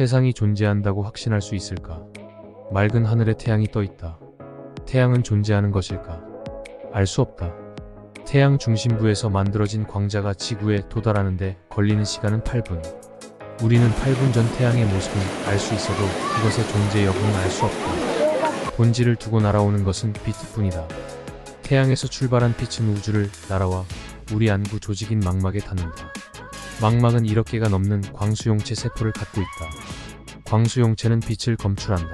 세상이 존재한다고 확신할 수 있을까? 맑은 하늘에 태양이 떠 있다. 태양은 존재하는 것일까? 알 수 없다. 태양 중심부에서 만들어진 광자가 지구에 도달하는데 걸리는 시간은 8분. 우리는 8분 전 태양의 모습은 알 수 있어도 그것의 존재 여부는 알 수 없다. 본질을 두고 날아오는 것은 빛뿐이다. 태양에서 출발한 빛은 우주를 날아와 우리 안구 조직인 망막에 닿는다. 망막은 1억 개가 넘는 광수용체 세포를 갖고 있다. 광수용체는 빛을 검출한다.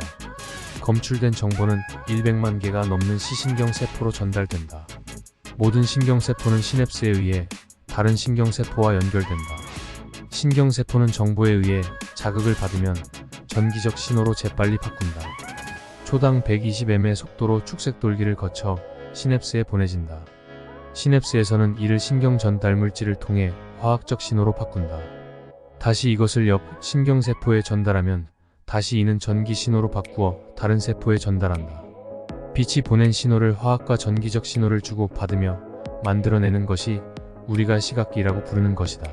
검출된 정보는 100만 개가 넘는 시신경 세포로 전달된다. 모든 신경세포는 시냅스에 의해 다른 신경세포와 연결된다. 신경세포는 정보에 의해 자극을 받으면 전기적 신호로 재빨리 바꾼다. 초당 120m의 속도로 축색돌기를 거쳐 시냅스에 보내진다. 시냅스에서는 이를 신경 전달 물질을 통해 화학적 신호로 바꾼다. 다시 이것을 옆 신경세포에 전달하면 다시 이는 전기 신호로 바꾸어 다른 세포에 전달한다. 빛이 보낸 신호를 화학과 전기적 신호를 주고 받으며 만들어내는 것이 우리가 시각이라고 부르는 것이다.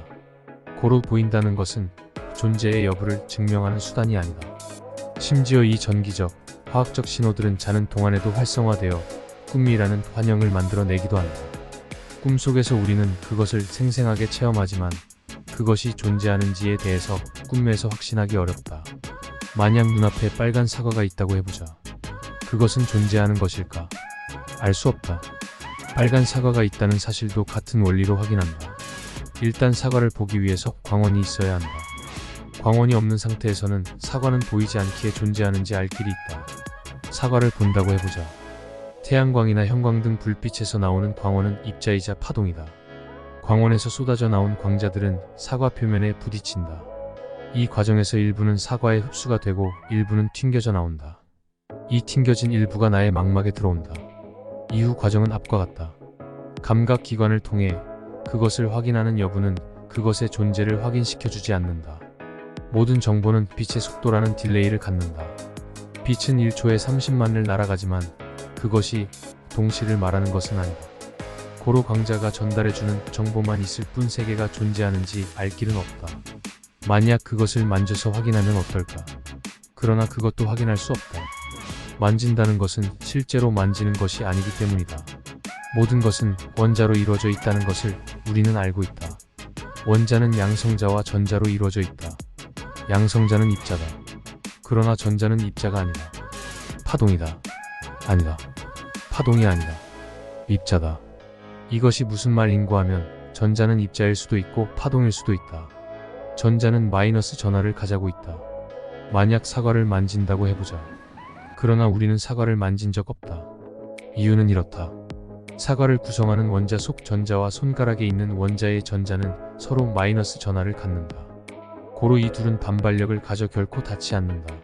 고루 보인다는 것은 존재의 여부를 증명하는 수단이 아니다. 심지어 이 전기적, 화학적 신호들은 자는 동안에도 활성화되어 꿈이라는 환영을 만들어내기도 한다. 꿈속에서 우리는 그것을 생생하게 체험하지만 그것이 존재하는지에 대해서 꿈에서 확신하기 어렵다. 만약 눈앞에 빨간 사과가 있다고 해보자. 그것은 존재하는 것일까? 알 수 없다. 빨간 사과가 있다는 사실도 같은 원리로 확인한다. 일단 사과를 보기 위해서 광원이 있어야 한다. 광원이 없는 상태에서는 사과는 보이지 않기에 존재하는지 알 길이 있다. 사과를 본다고 해보자. 태양광이나 형광 등 불빛에서 나오는 광원은 입자이자 파동이다. 광원에서 쏟아져 나온 광자들은 사과 표면에 부딪힌다. 이 과정에서 일부는 사과에 흡수가 되고 일부는 튕겨져 나온다. 이 튕겨진 일부가 나의 망막에 들어온다. 이후 과정은 앞과 같다. 감각기관을 통해 그것을 확인하는 여부는 그것의 존재를 확인시켜주지 않는다. 모든 정보는 빛의 속도라는 딜레이를 갖는다. 빛은 1초에 30만을 날아가지만 그것이 동시를 말하는 것은 아니다. 고로 광자가 전달해주는 정보만 있을 뿐 세계가 존재하는지 알 길은 없다. 만약 그것을 만져서 확인하면 어떨까? 그러나 그것도 확인할 수 없다. 만진다는 것은 실제로 만지는 것이 아니기 때문이다. 모든 것은 원자로 이루어져 있다는 것을 우리는 알고 있다. 원자는 양성자와 전자로 이루어져 있다. 양성자는 입자다. 그러나 전자는 입자가 아니다. 파동이다. 아니다. 파동이 아니다. 입자다. 이것이 무슨 말인고 하면 전자는 입자일 수도 있고 파동일 수도 있다. 전자는 마이너스 전하를 가지고 있다. 만약 사과를 만진다고 해보자. 그러나 우리는 사과를 만진 적 없다. 이유는 이렇다. 사과를 구성하는 원자 속 전자와 손가락에 있는 원자의 전자는 서로 마이너스 전하를 갖는다. 고로 이 둘은 반발력을 가져 결코 닿지 않는다.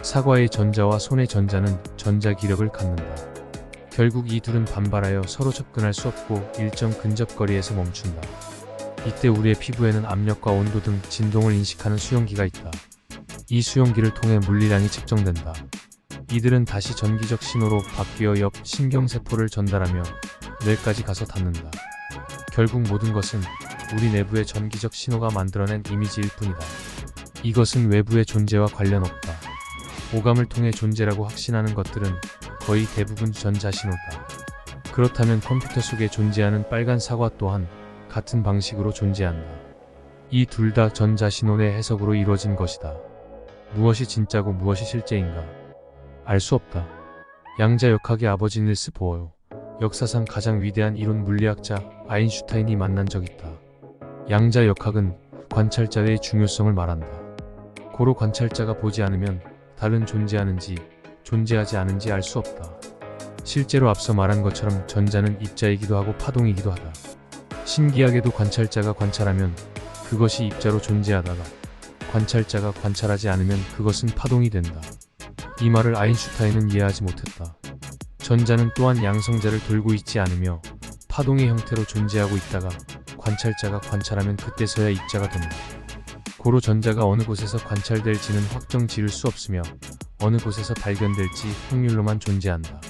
사과의 전자와 손의 전자는 전자기력을 갖는다. 결국 이 둘은 반발하여 서로 접근할 수 없고 일정 근접거리에서 멈춘다. 이때 우리의 피부에는 압력과 온도 등 진동을 인식하는 수용기가 있다. 이 수용기를 통해 물리량이 측정된다. 이들은 다시 전기적 신호로 바뀌어 옆 신경세포를 전달하며 뇌까지 가서 닿는다. 결국 모든 것은 우리 내부의 전기적 신호가 만들어낸 이미지일 뿐이다. 이것은 외부의 존재와 관련 없다. 오감을 통해 존재라고 확신하는 것들은 거의 대부분 전자신호다. 그렇다면 컴퓨터 속에 존재하는 빨간 사과 또한 같은 방식으로 존재한다. 이 둘 다 전자신호의 해석으로 이루어진 것이다. 무엇이 진짜고 무엇이 실제인가? 알 수 없다. 양자역학의 아버지 닐스 보어, 역사상 가장 위대한 이론 물리학자 아인슈타인이 만난 적 있다. 양자역학은 관찰자의 중요성을 말한다. 고로 관찰자가 보지 않으면 달은 존재하는지 존재하지 않은지 알 수 없다. 실제로 앞서 말한 것처럼 전자는 입자이기도 하고 파동이기도 하다. 신기하게도 관찰자가 관찰하면 그것이 입자로 존재하다가 관찰자가 관찰하지 않으면 그것은 파동이 된다. 이 말을 아인슈타인은 이해하지 못했다. 전자는 또한 양성자를 돌고 있지 않으며 파동의 형태로 존재하고 있다가 관찰자가 관찰하면 그때서야 입자가 된다. 고로 전자가 어느 곳에서 관찰될지는 확정 지을 수 없으며 어느 곳에서 발견될지 확률로만 존재한다.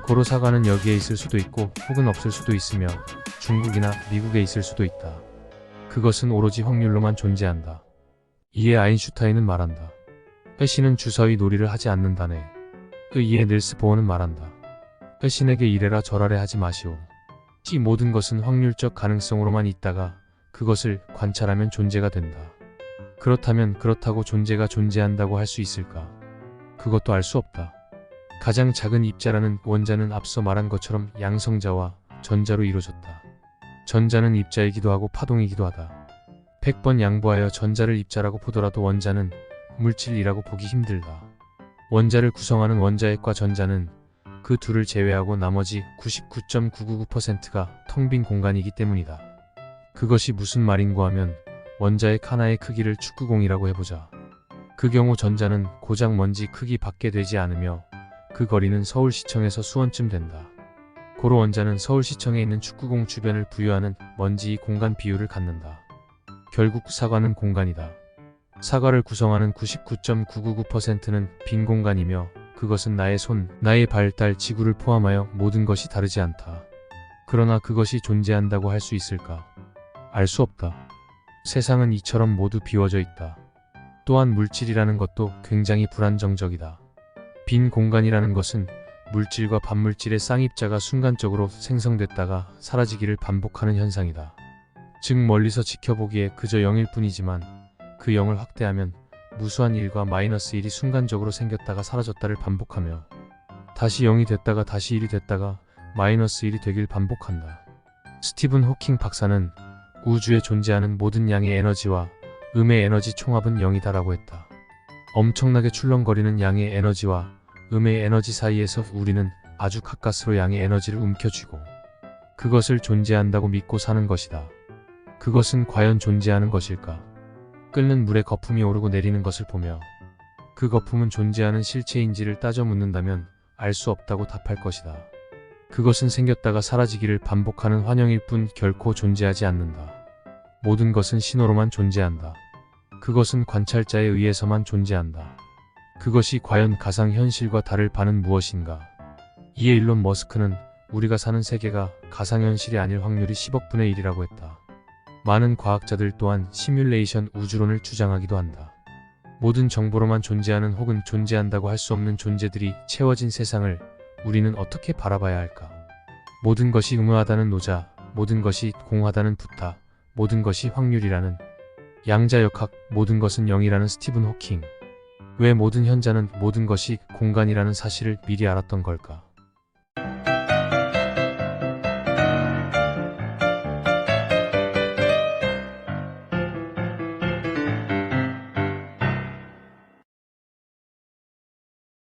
고로 사과는 여기에 있을 수도 있고 혹은 없을 수도 있으며 중국이나 미국에 있을 수도 있다. 그것은 오로지 확률로만 존재한다. 이에 아인슈타인은 말한다. 회신은 주사위 놀이를 하지 않는다네. 이에 닐스 보어는 말한다. 회신에게 이래라 저라래 하지 마시오. 이 모든 것은 확률적 가능성으로만 있다가 그것을 관찰하면 존재가 된다. 그렇다면 그렇다고 존재가 존재한다고 할 수 있을까? 그것도 알 수 없다. 가장 작은 입자라는 원자는 앞서 말한 것처럼 양성자와 전자로 이루어졌다. 전자는 입자이기도 하고 파동이기도 하다. 100번 양보하여 전자를 입자라고 보더라도 원자는 물질이라고 보기 힘들다. 원자를 구성하는 원자핵과 전자는 그 둘을 제외하고 나머지 99.999%가 텅 빈 공간이기 때문이다. 그것이 무슨 말인고 하면 원자핵 하나의 크기를 축구공이라고 해보자. 그 경우 전자는 고작 먼지 크기 밖에 되지 않으며 그 거리는 서울시청에서 수원쯤 된다. 고로 원자는 서울시청에 있는 축구공 주변을 부유하는 먼지의 공간 비율을 갖는다. 결국 사과는 공간이다. 사과를 구성하는 99.999%는 빈 공간이며 그것은 나의 손, 나의 발, 달, 지구를 포함하여 모든 것이 다르지 않다. 그러나 그것이 존재한다고 할 수 있을까? 알 수 없다. 세상은 이처럼 모두 비워져 있다. 또한 물질이라는 것도 굉장히 불안정적이다. 빈 공간이라는 것은 물질과 반물질의 쌍입자가 순간적으로 생성됐다가 사라지기를 반복하는 현상이다. 즉 멀리서 지켜보기에 그저 0일 뿐이지만 그 0을 확대하면 무수한 1과 마이너스 1이 순간적으로 생겼다가 사라졌다를 반복하며 다시 0이 됐다가 다시 1이 됐다가 마이너스 1이 되길 반복한다. 스티븐 호킹 박사는 우주에 존재하는 모든 양의 에너지와 음의 에너지 총합은 0이다라고 했다. 엄청나게 출렁거리는 양의 에너지와 음의 에너지 사이에서 우리는 아주 가까스로 양의 에너지를 움켜쥐고 그것을 존재한다고 믿고 사는 것이다. 그것은 과연 존재하는 것일까? 끓는 물에 거품이 오르고 내리는 것을 보며 그 거품은 존재하는 실체인지를 따져 묻는다면 알 수 없다고 답할 것이다. 그것은 생겼다가 사라지기를 반복하는 환영일 뿐 결코 존재하지 않는다. 모든 것은 신호로만 존재한다. 그것은 관찰자에 의해서만 존재한다. 그것이 과연 가상현실과 다를 바는 무엇인가? 이에 일론 머스크는 우리가 사는 세계가 가상현실이 아닐 확률이 10억 분의 1이라고 했다. 많은 과학자들 또한 시뮬레이션 우주론을 주장하기도 한다. 모든 정보로만 존재하는 혹은 존재한다고 할 수 없는 존재들이 채워진 세상을 우리는 어떻게 바라봐야 할까? 모든 것이 의무하다는 노자, 모든 것이 공하다는 부타, 모든 것이 확률이라는 양자역학, 모든 것은 0이라는 스티븐 호킹. 왜 모든 현자는 모든 것이 공간이라는 사실을 미리 알았던 걸까?